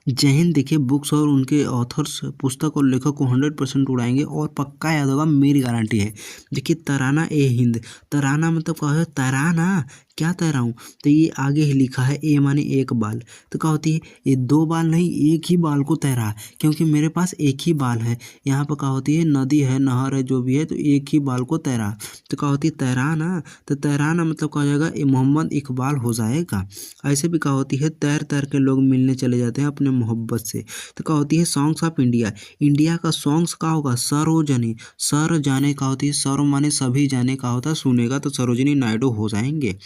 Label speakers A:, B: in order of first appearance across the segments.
A: जय हिंद। देखिए, बुक्स और उनके ऑथर्स पुस्तक और लेखक को 100% उड़ाएंगे और पक्का याद होगा, मेरी गारंटी है। देखिए, तराना ए हिंद, तराना मतलब क्या है? तराना, क्या तैराऊं? तो ये आगे ही लिखा है, ए माने एक बाल। तो क्या होती है? ये दो बाल नहीं, एक ही बाल को तैरा, क्योंकि मेरे पास एक ही बाल है। यहाँ पर क्या होती है? नदी है, नहर है, जो भी है, तो एक ही बाल को तैरा। तो क्या होती है? तैराना। तो तैराना मतलब क्या हो जाएगा? ये मोहम्मद इकबाल हो जाएगा। ऐसे भी क्या होती है? तैर तैर के लोग मिलने चले जाते हैं अपने मोहब्बत से। तो क्या होती है? सॉन्ग्स ऑफ इंडिया, इंडिया का सॉन्ग्स का होगा सरोजनी। सर जाने का होती है, सर माने सभी जाने का होता है, सुनेगा तो सरोजनी नायडू हो जाएंगे।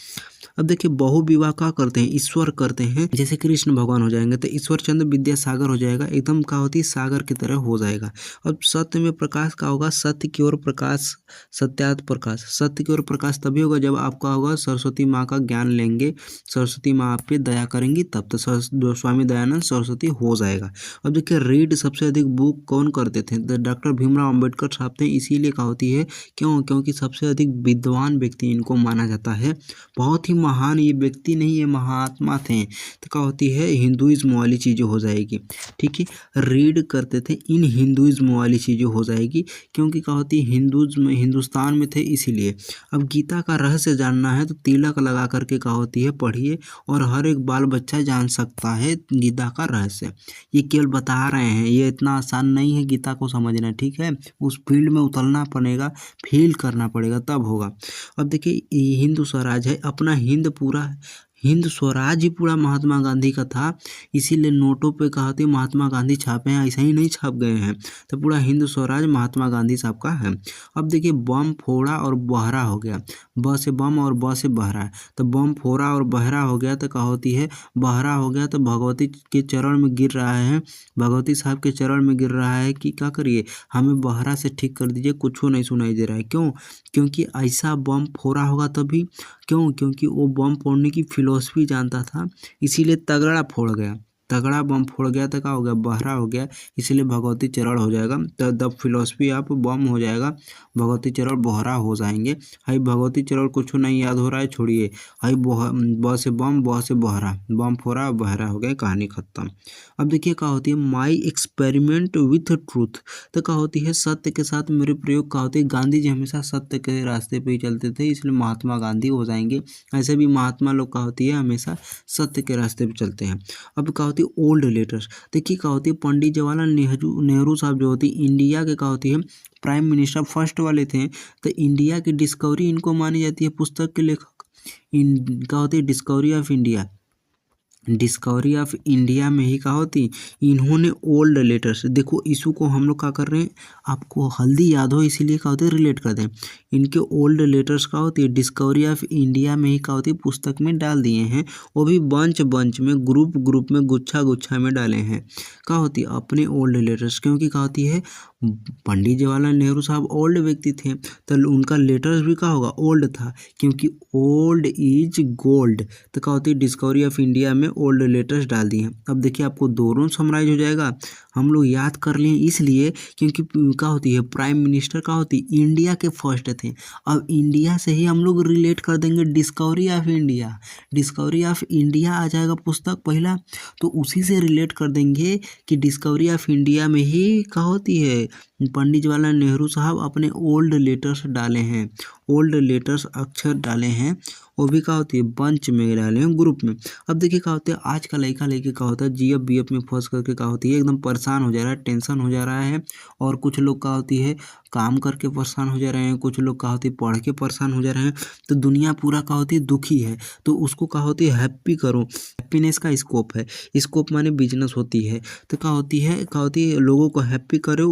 A: अब देखिए, बहु विवाह क्या करते हैं? ईश्वर करते हैं। जैसे कृष्ण भगवान हो जाएंगे तो ईश्वर चंद्र विद्यासागर हो जाएगा, एकदम क्या होती है? सागर की तरह हो जाएगा। अब सत्य में प्रकाश का होगा, सत्य की ओर प्रकाश, सत्यात प्रकाश। सत्य की ओर प्रकाश तभी होगा जब आपका होगा सरस्वती माँ का ज्ञान लेंगे, सरस्वती माँ आप पे दया करेंगी, तब तो स्वामी दयानंद सरस्वती हो जाएगा। अब देखिए, रीड सबसे अधिक बुक कौन करते थे? तो डॉक्टर भीमराव अम्बेडकर साहब थे। इसीलिए क्या होती है? क्यों? क्योंकि सबसे अधिक विद्वान व्यक्ति इनको माना जाता है। बहुत ही महान ये व्यक्ति नहीं, ये महात्मा थे। तो क्या होती है? हिंदुइज्म वाली चीज़ें हो जाएगी। ठीक है, रीड करते थे, इन हिंदुइज्म वाली चीज़ें हो जाएगी, क्योंकि क्या होती है? हिंदुइज्म हिंदुस्तान में थे इसीलिए। अब गीता का रहस्य जानना है तो तिलक लगा करके क्या होती है? पढ़िए, और हर एक बाल बच्चा जान सकता है गीता का रहस्य। ये केवल बता रहे हैं, ये इतना आसान नहीं है गीता को समझना। ठीक है, उस फील्ड में उतरना पड़ेगा, फील करना पड़ेगा, तब होगा। अब देखिए, ये हिंदू स्वराज है, अपना हिंद पूरा, हिंद स्वराज ही पूरा महात्मा गांधी का था। इसीलिए नोटों पे कहा था महात्मा गांधी छापे हैं, ऐसा ही नहीं छप गए हैं। तो पूरा हिंद स्वराज महात्मा गांधी साहब का है। अब देखिए, बम फोड़ा और बहरा हो गया। ब से बम और ब से बहरा, तो बम फोड़ा और बहरा हो गया तो क्या होती है? बहरा हो गया। तो भगवती के चरण में गिर रहा है, भगवती साहब के चरण में गिर रहा है कि क्या करिए, हमें बहरा से ठीक कर दीजिए, कुछ नहीं सुनाई दे रहा है। क्यों? क्योंकि ऐसा बम फोड़ा होगा तभी। क्यों? क्योंकि वो बम फोड़ने की फिलॉसफी जानता था, इसीलिए तगड़ा फोड़ गया। तगड़ा बम फोड़ गया तो क्या हो गया? बहरा हो गया, इसलिए भगवती चरण हो जाएगा। द फिलॉसफी ऑफ बम हो जाएगा, भगवती चरण बहरा हो जाएंगे। हाई भगवती चरण कुछ नहीं याद हो रहा है, छोड़िए। हाई ब से बम, ब से बहरा, बम फोड़ा बहरा हो गया, कहानी खत्म। अब देखिए, क्या होती है? My experiment with truth. तो क्या होती है? सत्य के साथ मेरे प्रयोग। क्या होती है? गांधी जी हमेशा सत्य के रास्ते पे ही चलते थे, इसलिए महात्मा गांधी हो जाएंगे। ऐसे भी महात्मा लोग क्या होती है? हमेशा सत्य के रास्ते पे चलते हैं। अब क्या होती है? Old letters. देखिए, क्या होती है? पंडित जवाहरलाल नेहरू साहब जो होती है, इंडिया के क्या होती है? प्राइम मिनिस्टर फर्स्ट वाले थे। तो इंडिया की डिस्कवरी इनको मानी जाती है, पुस्तक के लेखक। क्या होती है? Discovery of India, discovery of India में ही क्या होती? इन्होंने ओल्ड लेटर्स, देखो इशू को हम लोग क्या कर रहे हैं, आपको हल्दी याद हो इसीलिए क्या होते हैं? रिलेट कर दें। इनके ओल्ड लेटर्स क्या होती है? डिस्कवरी ऑफ इंडिया में ही क्या होती है? पुस्तक में डाल दिए हैं, वो भी बंच बंच में, ग्रुप ग्रुप में, गुच्छा गुच्छा में डाले हैं। क्या होती है? अपने ओल्ड लेटर्स, क्योंकि क्या होती है? पंडित जवाहरलाल नेहरू साहब ओल्ड व्यक्ति थे, तो उनका लेटर्स भी क्या होगा? ओल्ड था, क्योंकि ओल्ड इज गोल्ड। तो क्या होती है? डिस्कवरी ऑफ इंडिया में ओल्ड लेटर्स डाल दिए। अब देखिए, आपको दोनों समराइज हो जाएगा। हम लोग याद कर लिए इसलिए क्योंकि क्या होती है? प्राइम मिनिस्टर क्या होती है? इंडिया के फर्स्ट थे। अब इंडिया से ही हम लोग रिलेट कर देंगे discovery of India, discovery of India आ जाएगा पुस्तक पहला, तो उसी से रिलेट कर देंगे कि डिस्कवरी ऑफ इंडिया में ही क्या होती है? पंडित जवाहरलाल नेहरू साहब अपने ओल्ड लेटर्स डाले हैं, ओल्ड लेटर्स अक्षर डाले हैं, वो भी क्या होती है? बंच में डाले हैं, ग्रुप में। अब देखिए, क्या होता है? आज का लड़का लड़की क्या होता है? जीएफ बीएफ में फंस करके क्या होती है? एकदम परेशान हो जा रहा है, टेंशन हो जा रहा है। और कुछ लोग क्या होती है? काम करके परेशान हो जा रहे हैं, कुछ लोग क्या होती है? पढ़ के परेशान हो जा रहे हैं। तो दुनिया पूरा क्या होती है? दुखी है, तो उसको क्या होती है? हैप्पी करो, हैप्पीनेस का स्कोप है, स्कोप माने बिजनेस होती है। तो क्या होती है? क्या होती है? लोगों को हैप्पी करो,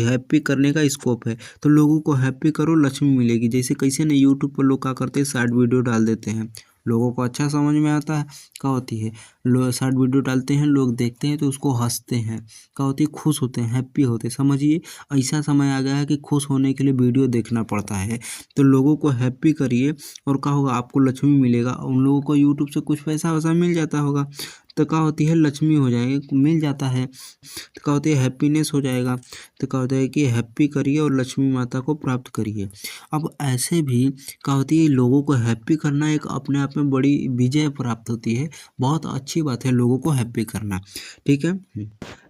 A: हैप्पी करने का स्कोप है, तो लोगों को हैप्पी करो, लक्ष्मी मिलेगी। जैसे कैसे ना यूट्यूब पर लोग क्या करते हैं? शॉर्ट वीडियो डाल देते हैं, लोगों को अच्छा समझ में आता है। क्या होती है? लोग शॉर्ट वीडियो डालते हैं, लोग देखते हैं तो उसको हंसते हैं। क्या होती है? खुश होते हैं, हैप्पी होते हैं। समझिए, ऐसा समय आ गया है कि खुश होने के लिए वीडियो देखना पड़ता है। तो लोगों को हैप्पी करिए, और क्या होगा? आपको लक्ष्मी मिलेगा, उन लोगों को यूट्यूब से कुछ पैसा वैसा मिल जाता होगा। तो क्या होती है लक्ष्मी हो जाएंगे, मिल जाता है। तो क्या होती है हैप्पीनेस हो जाएगा। तो क्या होता है कि हैप्पी करिए और लक्ष्मी माता को प्राप्त करिए। अब ऐसे भी क्या होती है लोगों को हैप्पी करना एक अपने आप में बड़ी विजय प्राप्त होती है। बहुत अच्छी बात है लोगों को हैप्पी करना, ठीक है।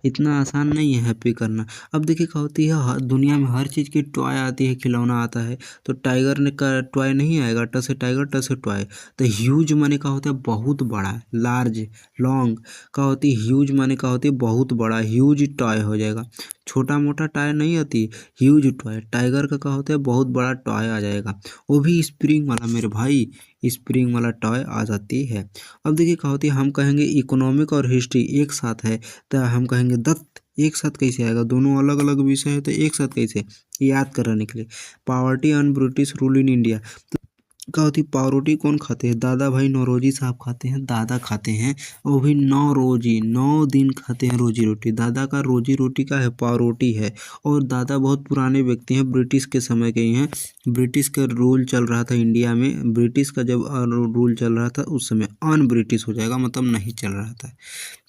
A: इतना आसान नहीं है हैप्पी करना। अब देखिए क्या होती है दुनिया में हर चीज़ की टॉय आती है, खिलौना आता है। तो टाइगर ने का टॉय नहीं आएगा, ट से टाइगर ट से टॉय। तो ह्यूज माने का होता है बहुत बड़ा, लार्ज, लॉन्ग का होती है ह्यूज माने का होती है बहुत बड़ा, ह्यूज टॉय हो जाएगा। छोटा मोटा टॉय नहीं आती, ह्यूज टॉय। टाइगर का होता है बहुत बड़ा टॉय आ जाएगा, वो भी स्प्रिंग वाला मेरे भाई, स्प्रिंग वाला टॉय आ जाती है। अब देखिए क्या होती है हम कहेंगे इकोनॉमिक और हिस्ट्री एक साथ है, तो हम कहेंगे दत्त एक साथ कैसे आएगा, दोनों अलग अलग विषय है तो एक साथ कैसे, याद कराने के लिए। Poverty and British rule in India. क्या होती है पावरोटी कौन खाते हैं, दादा भाई नौरोजी साहब खाते हैं, दादा खाते हैं। वो भी 9 रोजी, 9 दिन खाते हैं रोजी रोटी। दादा का रोजी रोटी का है पावरोटी है। और दादा बहुत पुराने व्यक्ति हैं, ब्रिटिश के समय के ही हैं। ब्रिटिश का रूल चल रहा था इंडिया में, ब्रिटिश का जब रूल चल रहा था उस समय अन ब्रिटिश हो जाएगा, मतलब नहीं चल रहा था।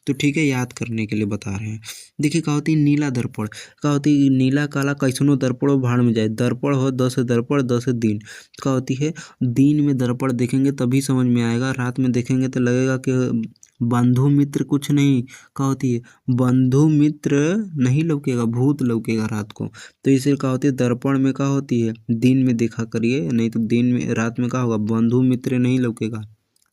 A: तो ठीक है याद करने के लिए बता रहे हैं। देखिए क्या होती है नीला दर्पण। क्या होती है नीला काला कैसनो दर्पण हो भाड़ में जाए। दर्पण हो 10 दर्पण 10 दिन। क्या होती है दिन में दर्पण देखेंगे तभी समझ में आएगा, रात में देखेंगे तो लगेगा कि बंधु मित्र कुछ नहीं। क्या होती है बंधु मित्र नहीं लौकेगा, भूत लौकेगा रात को। तो इसे क्या होती है दर्पण में क्या होती है दिन में देखा करिए, नहीं तो दिन में रात में क्या होगा बंधु मित्र नहीं लौकेगा,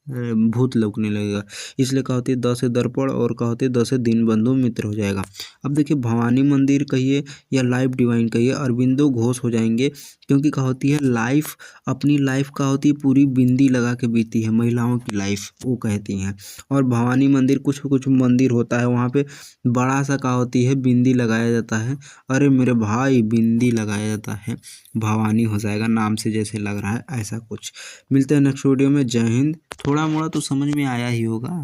A: भूत लौकने लगेगा। इसलिए क्या होती है 10 दर्पण और क्या होती है 10 दिन बंधु मित्र हो जाएगा। अब देखिए भवानी मंदिर कहिए या लाइफ डिवाइन कहिए, अरविंदो घोष हो जाएंगे। क्योंकि क्या होती है लाइफ, अपनी लाइफ क्या होती है पूरी बिंदी लगा के बीती है, महिलाओं की लाइफ वो कहती हैं। और भवानी मंदिर कुछ कुछ मंदिर होता है वहाँ पे बड़ा सा क्या होती है बिंदी लगाया जाता है। अरे मेरे भाई बिंदी लगाया जाता है, भवानी हो जाएगा नाम से जैसे लग रहा है ऐसा कुछ। मिलते हैं नेक्स्ट वीडियो में, जय हिंद। थोड़ा मोड़ा तो समझ में आया ही होगा।